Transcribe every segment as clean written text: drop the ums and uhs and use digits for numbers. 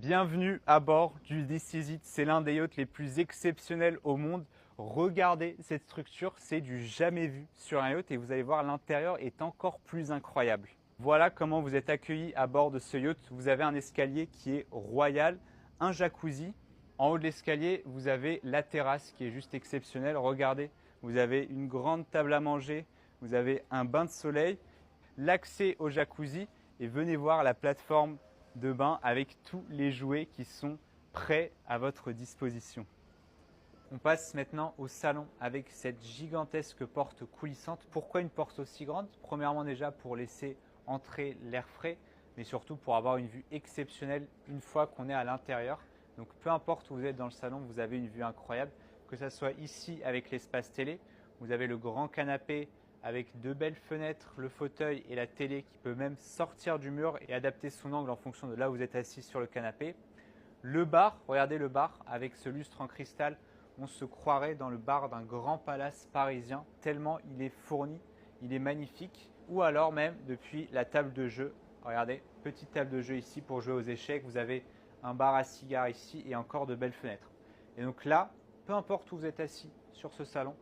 Bienvenue à bord du This Is It. C'est l'un des yachts les plus exceptionnels au monde. Regardez cette structure, c'est du jamais vu sur un yacht et vous allez voir l'intérieur est encore plus incroyable. Voilà comment vous êtes accueillis à bord de ce yacht. Vous avez un escalier qui est royal, un jacuzzi. En haut de l'escalier, vous avez la terrasse qui est juste exceptionnelle. Regardez, vous avez une grande table à manger, vous avez un bain de soleil, l'accès au jacuzzi et venez voir la plateforme de bain avec tous les jouets qui sont prêts à votre disposition. On passe maintenant au salon avec cette gigantesque porte coulissante. Pourquoi une porte aussi grande? Premièrement déjà pour laisser entrer l'air frais, mais surtout pour avoir une vue exceptionnelle une fois qu'on est à l'intérieur. Donc peu importe où vous êtes dans le salon, vous avez une vue incroyable, que ce soit ici avec l'espace télé, vous avez le grand canapé avec deux belles fenêtres, le fauteuil et la télé qui peut même sortir du mur et adapter son angle en fonction de là où vous êtes assis sur le canapé. Le bar, regardez le bar avec ce lustre en cristal, on se croirait dans le bar d'un grand palace parisien tellement il est fourni, il est magnifique. Ou alors même depuis la table de jeu, regardez, petite table de jeu ici pour jouer aux échecs, vous avez un bar à cigares ici et encore de belles fenêtres. Et donc là, peu importe où vous êtes assis sur ce salon,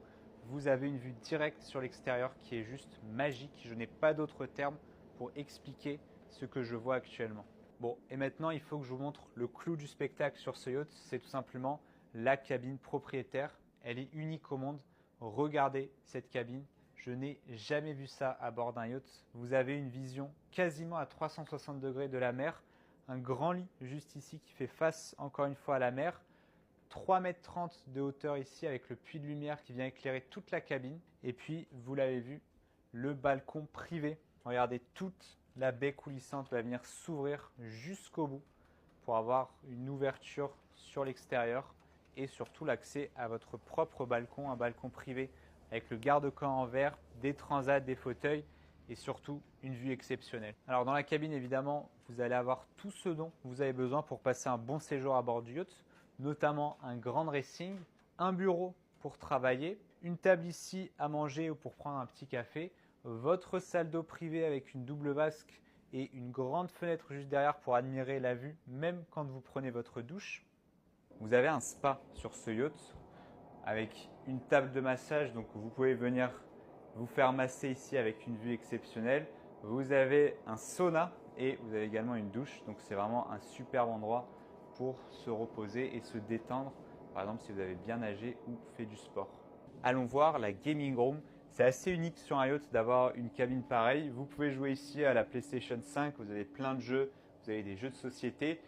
vous avez une vue directe sur l'extérieur qui est juste magique. Je n'ai pas d'autres termes pour expliquer ce que je vois actuellement. Bon, et maintenant, il faut que je vous montre le clou du spectacle sur ce yacht. C'est tout simplement la cabine propriétaire. Elle est unique au monde. Regardez cette cabine. Je n'ai jamais vu ça à bord d'un yacht. Vous avez une vision quasiment à 360 degrés de la mer. Un grand lit juste ici qui fait face encore une fois à la mer. 3,30 m de hauteur ici avec le puits de lumière qui vient éclairer toute la cabine. Et puis, vous l'avez vu, le balcon privé. Regardez, toute la baie coulissante va venir s'ouvrir jusqu'au bout pour avoir une ouverture sur l'extérieur et surtout l'accès à votre propre balcon, un balcon privé avec le garde-camp en verre, des transats, des fauteuils et surtout une vue exceptionnelle. Alors dans la cabine, évidemment, vous allez avoir tout ce dont vous avez besoin pour passer un bon séjour à bord du yacht, notamment un grand dressing, un bureau pour travailler, une table ici à manger ou pour prendre un petit café, votre salle d'eau privée avec une double vasque et une grande fenêtre juste derrière pour admirer la vue, même quand vous prenez votre douche. Vous avez un spa sur ce yacht avec une table de massage, donc vous pouvez venir vous faire masser ici avec une vue exceptionnelle. Vous avez un sauna et vous avez également une douche, donc c'est vraiment un superbe endroit pour se reposer et se détendre, par exemple si vous avez bien nagé ou fait du sport. Allons voir la gaming room. C'est assez unique sur un yacht d'avoir une cabine pareille. Vous pouvez jouer ici à la PlayStation 5, vous avez plein de jeux, vous avez des jeux de société